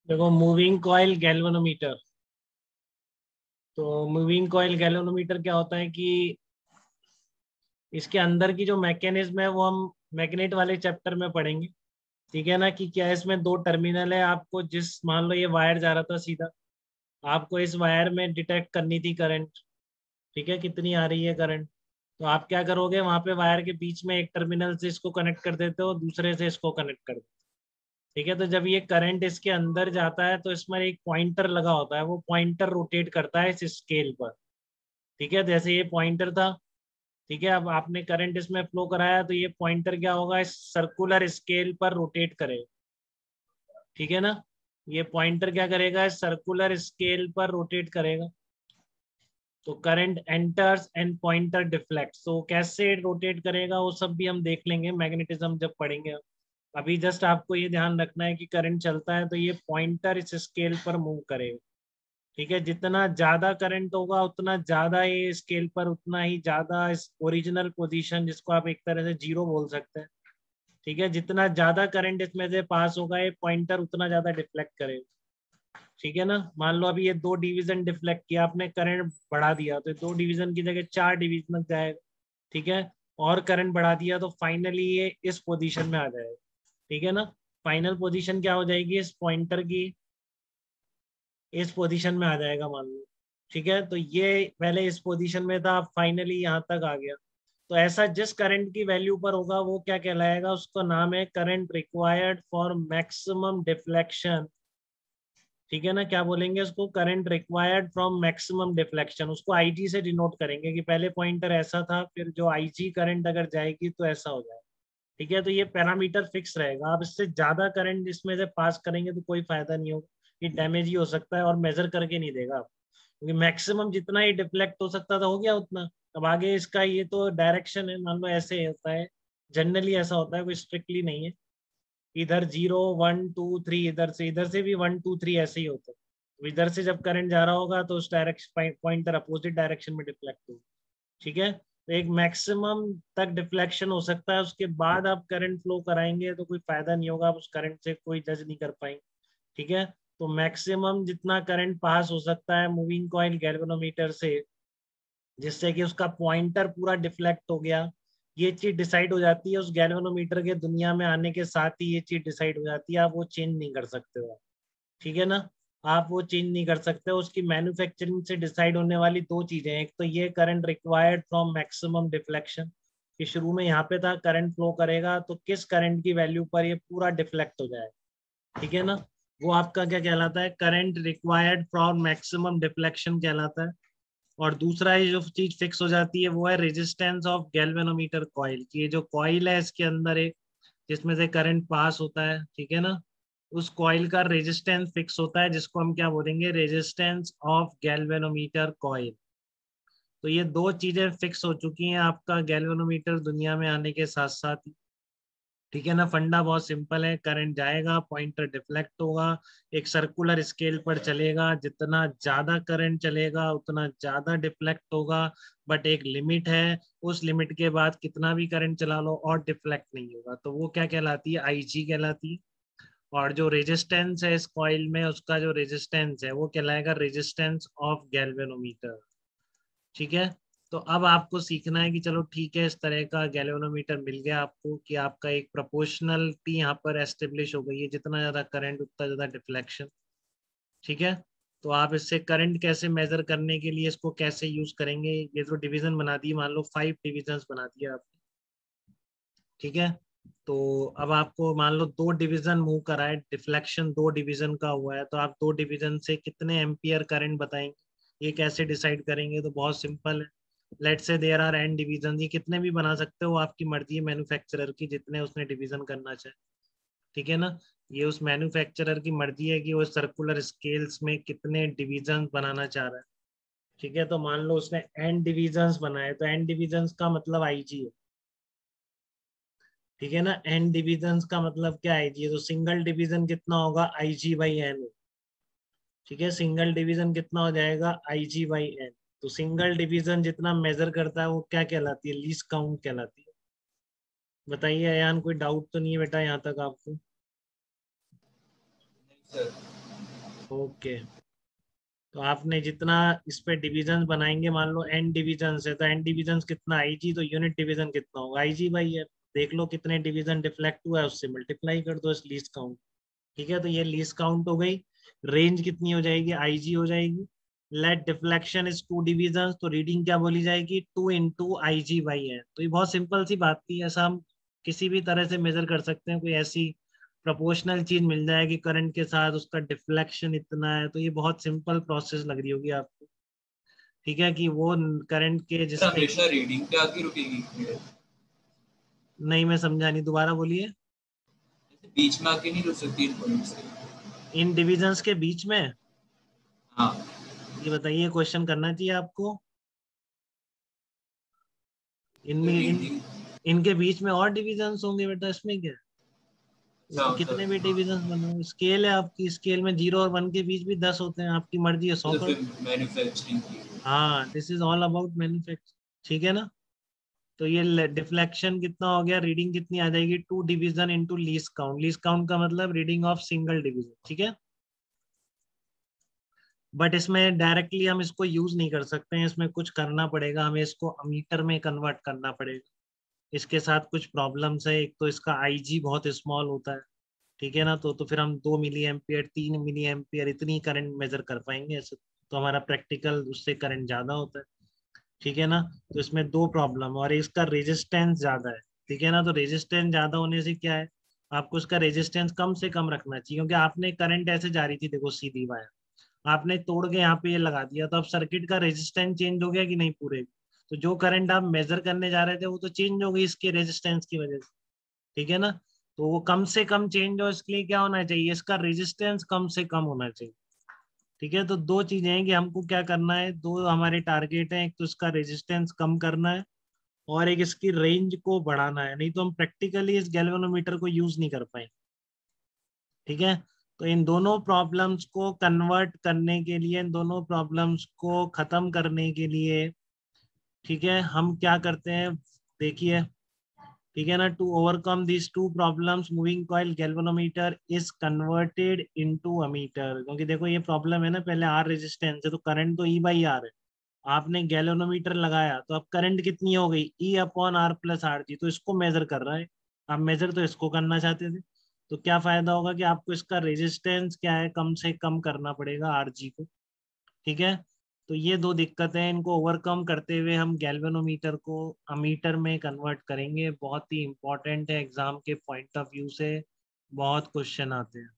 देखो, moving coil galvanometer. तो moving coil galvanometer क्या होता है कि इसके अंदर की जो मैकेनिज्म है वो हम मैग्नेट वाले चैप्टर में पढ़ेंगे। ठीक है ना, कि क्या इसमें दो टर्मिनल है, आपको जिस मान लो ये वायर जा रहा था सीधा, आपको इस वायर में डिटेक्ट करनी थी करंट। ठीक है, कितनी आ रही है करंट। तो आप क्या करोगे, वहां पे वायर के बीच में एक टर्मिनल से इसको कनेक्ट कर देते हो, दूसरे से इसको कनेक्ट कर देते हो। ठीक है, तो जब ये करंट इसके अंदर जाता है तो इसमें एक पॉइंटर लगा होता है, वो पॉइंटर रोटेट करता है इस स्केल पर। ठीक है, जैसे ये पॉइंटर था। ठीक है, अब आपने करंट इसमें फ्लो कराया तो ये पॉइंटर क्या होगा, इस सर्कुलर स्केल पर रोटेट करेगा। ठीक है ना, ये पॉइंटर क्या करेगा, इस सर्कुलर स्केल पर रोटेट करेगा। तो current enters and pointer deflects. तो कैसे रोटेट करेगा वो सब भी हम देख लेंगे मैग्नेटिज्म जब पढ़ेंगे। अभी जस्ट आपको ये ध्यान रखना है कि करंट चलता है तो ये पॉइंटर इस स्केल पर मूव करेगा। ठीक है, जितना ज्यादा करंट होगा उतना ज्यादा ये स्केल पर, उतना ही ज्यादा इस ओरिजिनल पोजीशन, जिसको आप एक तरह से जीरो बोल सकते हैं। ठीक है, जितना ज्यादा करंट इसमें से पास होगा ये पॉइंटर उतना ज्यादा डिफ्लेक्ट करेगा। ठीक है ना, मान लो अभी ये दो डिवीजन डिफ्लेक्ट किया आपने, करंट बढ़ा दिया तो दो डिवीजन की जगह चार डिवीजन जाएगा। ठीक है, और करंट बढ़ा दिया तो फाइनली ये इस पोजीशन में आ जाएगा। ठीक है ना, फाइनल पोजीशन क्या हो जाएगी इस पॉइंटर की, इस पोजीशन में आ जाएगा मान लो। ठीक है, तो ये पहले इस पोजीशन में था, अब फाइनली यहाँ तक आ गया। तो ऐसा जिस करंट की वैल्यू पर होगा वो क्या कहलाएगा, उसका नाम है current required for maximum deflection. ठीक है ना, क्या बोलेंगे उसको, current required from maximum deflection. उसको आईजी से डिनोट करेंगे कि पहले पॉइंटर ऐसा था, फिर जो आईजी करंट अगर जाएगी तो ऐसा हो जाएगा। ठीक है, तो ये पैरामीटर फिक्स रहेगा। आप इससे ज्यादा करंट इसमें से पास करेंगे तो कोई फायदा नहीं होगा, ये डैमेज ही हो सकता है और मेजर करके नहीं देगा आप, क्योंकि मैक्सिमम जितना ही डिफ्लेक्ट हो सकता था हो गया उतना। अब आगे इसका ये तो डायरेक्शन है, मान लो ऐसे होता है, जनरली ऐसा होता है, कोई स्ट्रिक्टली नहीं है। इधर 0 1 2 3, इधर से भी 1 2 3 ऐसे ही होता है। तो इधर से जब करंट जा रहा होगा तो उस डायरेक्शन पॉइंटर अपोजिट डायरेक्शन में डिफ्लेक्ट होगा। ठीक है, तो एक मैक्सिमम तक डिफ्लेक्शन हो सकता है, उसके बाद आप करंट फ्लो कराएंगे तो कोई फायदा नहीं होगा, आप उस करंट से कोई जज नहीं कर पाएंगे। ठीक है, तो मैक्सिमम जितना करंट पास हो सकता है मूविंग कॉइल गैल्वेनोमीटर से, जिससे कि उसका पॉइंटर पूरा डिफ्लेक्ट हो गया, ये चीज डिसाइड हो जाती है उस गैल्वेनोमीटर के दुनिया में आने के साथ ही। ये चीज डिसाइड हो जाती है, आप वो चेंज नहीं कर सकते हो। ठीक है ना, आप वो चेंज नहीं कर सकते। उसकी मैन्युफैक्चरिंग से डिसाइड होने वाली दो चीजें हैं, एक तो ये current required from maximum deflection, कि शुरू में यहाँ पे था करंट फ्लो करेगा तो किस करंट की वैल्यू पर ये पूरा डिफ्लेक्ट हो जाएगा। ठीक है ना, वो आपका क्या कहलाता है, current required from maximum deflection कहलाता है। और दूसरा ये जो चीज फिक्स हो जाती है वो है रेजिस्टेंस ऑफ गैल्वेनोमीटर कॉइल, कि ये जो कॉइल है इसके अंदर एक, जिसमें से करंट पास होता है। ठीक है ना, उस कॉइल का रेजिस्टेंस फिक्स होता है, जिसको हम क्या बोलेंगे, रेजिस्टेंस ऑफ गैल्वेनोमीटर कॉइल। तो ये दो चीजें फिक्स हो चुकी हैं आपका गैल्वेनोमीटर दुनिया में आने के साथ साथ ही। ठीक है ना, फंडा बहुत सिंपल है, करंट जाएगा, पॉइंटर डिफ्लेक्ट होगा, एक सर्कुलर स्केल पर चलेगा, जितना ज्यादा करंट चलेगा उतना ज्यादा डिफ्लेक्ट होगा। बट एक लिमिट है, उस लिमिट के बाद कितना भी करंट चला लो और डिफ्लेक्ट नहीं होगा, तो वो क्या कहलाती है, आईजी कहलाती है। और जो रेजिस्टेंस है इस कॉइल में, उसका जो रेजिस्टेंस है वो कहलाएगा रेजिस्टेंस ऑफ गैल्वेनोमीटर। ठीक है, तो अब आपको सीखना है कि चलो ठीक है, इस तरह का गैल्वेनोमीटर मिल गया आपको, कि आपका एक प्रोपोर्शनलिटी यहाँ पर एस्टेब्लिश हो गई है, जितना ज्यादा करंट उतना ज्यादा डिफ्लेक्शन। ठीक है, तो आप इससे करंट कैसे मेजर करने के लिए इसको कैसे यूज करेंगे, ये जो डिवीजन बना दी, मान लो 5 डिविजन्स बना दिया आपने। ठीक है, तो अब आपको मान लो दो डिवीजन मूव करा है, डिफ्लेक्शन दो डिवीजन का हुआ है, तो आप दो डिवीजन से कितने एम्पियर करंट बताएंगे, ये कैसे डिसाइड करेंगे, तो बहुत सिंपल है। लेट से देयर आर एन डिवीजन, ये कितने भी बना सकते हो, आपकी मर्जी है मैन्युफैक्चरर की, जितने उसने डिवीजन करना चाहे। ठीक है ना, ये उस मैन्युफैक्चरर की मर्जी है कि वो सर्कुलर स्केल्स में कितने डिवीजन बनाना चाह रहा है। ठीक है, तो मान लो उसने एन डिवीजन बनाए, तो एन डिवीजन का मतलब आईजी है। ठीक है ना, एन डिविजन का मतलब क्या है, ये तो सिंगल डिवीजन कितना होगा, आई जी बाई एन। ठीक है, सिंगल डिवीजन कितना हो जाएगा, आई जी बाई एन। तो सिंगल डिवीजन जितना मेजर करता है वो क्या कहलाती है, लीस्ट काउंट कहलाती है। बताइए अयान, कोई डाउट तो नहीं है बेटा यहाँ तक आपको। सर। ओके, तो आपने जितना इस पे डिविजन बनाएंगे, मान लो एन डिविजन है, तो एन डिविजन कितना आईजी, तो यूनिट डिवीजन कितना होगा आईजी भाई है। देख लो कितने डिवीजन डिफ्लेक्ट हुआ है, उससे मल्टीप्लाई कर दो इस लीस्ट काउंट। ठीक है, तो ये लीस्ट काउंट हो गई। रेंज कितनी हो जाएगी, आईजी हो जाएगी। Let deflection is two division, तो रीडिंग क्या बोली जाएगी, 2 × IG/n है। तो ये बहुत सिंपल सी बात थी, ऐसा हम किसी भी तरह से मेजर कर सकते हैं। कोई ऐसी प्रोपोर्शनल चीज मिल जाए कि करंट के साथ उसका डिफ्लेक्शन इतना है, तो ये बहुत सिंपल प्रोसेस लग रही होगी आपको। ठीक है, कि वो करंट के सर जिस पे हमेशा रीडिंग पे आके रुकेगी? नहीं, मैं समझा नहीं, दोबारा बोलिए। बीच में आके नहीं रुक सकती इन पॉइंट्स से? इन डिविजन्स के बीच में? हाँ। ये बताइए, क्वेश्चन करना चाहिए आपको। इनमें रीडिंग। इनके बीच में और डिविजन्स होंगे बेटा, इसमें क्या है? अच्छा इसमें कितने मतलब भी हाँ। डिविजन्स बनाओ, स्केल है आपकी, स्केल में 0 और 1 के बीच भी 10 होते हैं, आपकी मर्जी है 100 मतलब कर फिर दो। मैन्युफैक्चरिंग की। हाँ, this is all about manufacture. ठीक है ना? तो ये डिफ्लेक्शन कितना हो गया, रीडिंग कितनी आ जाएगी, 2 division × least count. Least count का मतलब रीडिंग ऑफ सिंगल डिवीजन। ठीक है, बट इसमें डायरेक्टली हम इसको यूज नहीं कर सकते हैं, इसमें कुछ करना पड़ेगा, हमें इसको अमीटर में कन्वर्ट करना पड़ेगा। इसके साथ कुछ प्रॉब्लम्स है, एक तो इसका आईजी बहुत स्मॉल होता है। ठीक है ना, तो फिर हम 2 मिली एम्पियर, 3 मिली एम्पियर इतनी करंट मेजर कर पाएंगे ऐसे, तो हमारा प्रैक्टिकल उससे करंट ज्यादा होता है। ठीक है ना, तो इसमें दो प्रॉब्लम, और इसका रेजिस्टेंस ज्यादा है। ठीक है ना, तो रेजिस्टेंस ज्यादा होने से क्या है, आपको इसका रेजिस्टेंस कम से कम रखना चाहिए, क्योंकि आपने करंट ऐसे जा रही थी, देखो सीधी वायर आपने तोड़ के यहाँ पे ये लगा दिया, तो अब सर्किट का रेजिस्टेंस चेंज हो गया कि नहीं पूरे। तो जो करंट आप मेजर करने जा रहे थे वो तो चेंज हो गई इसके रेजिस्टेंस की वजह से। ठीक है ना, तो वो कम से कम चेंज हो, इसके लिए क्या होना चाहिए, इसका रेजिस्टेंस कम से कम होना चाहिए। ठीक है, तो दो चीजें हैं कि हमको क्या करना है, दो हमारे टारगेट हैं, एक तो इसका रेजिस्टेंस कम करना है, और एक इसकी रेंज को बढ़ाना है, नहीं तो हम प्रैक्टिकली इस गैल्वेनोमीटर को यूज नहीं कर पाएंगे। ठीक है, तो इन दोनों प्रॉब्लम्स को कन्वर्ट करने के लिए, इन दोनों प्रॉब्लम्स को खत्म करने के लिए, ठीक है, हम क्या करते हैं, देखिए। ठीक है ना, to overcome this two problems moving coil galvanometer is converted into ammeter. क्योंकि देखो ये प्रॉब्लम है ना, पहले आर रेजिस्टेंस है, तो करंट तो E/R है। आपने गैल्वेनोमीटर लगाया तो अब करंट कितनी हो गई, E/R+RG, तो इसको मेजर कर रहा है। आप मेजर तो इसको करना चाहते थे, तो क्या फायदा होगा कि आपको इसका रेजिस्टेंस क्या है, कम से कम करना पड़ेगा RG को। ठीक है, तो ये दो दिक्कतें हैं, इनको ओवरकम करते हुए हम गैल्वेनोमीटर को अमीटर में कन्वर्ट करेंगे। बहुत ही इंपॉर्टेंट है, एग्जाम के पॉइंट ऑफ व्यू से बहुत क्वेश्चन आते हैं।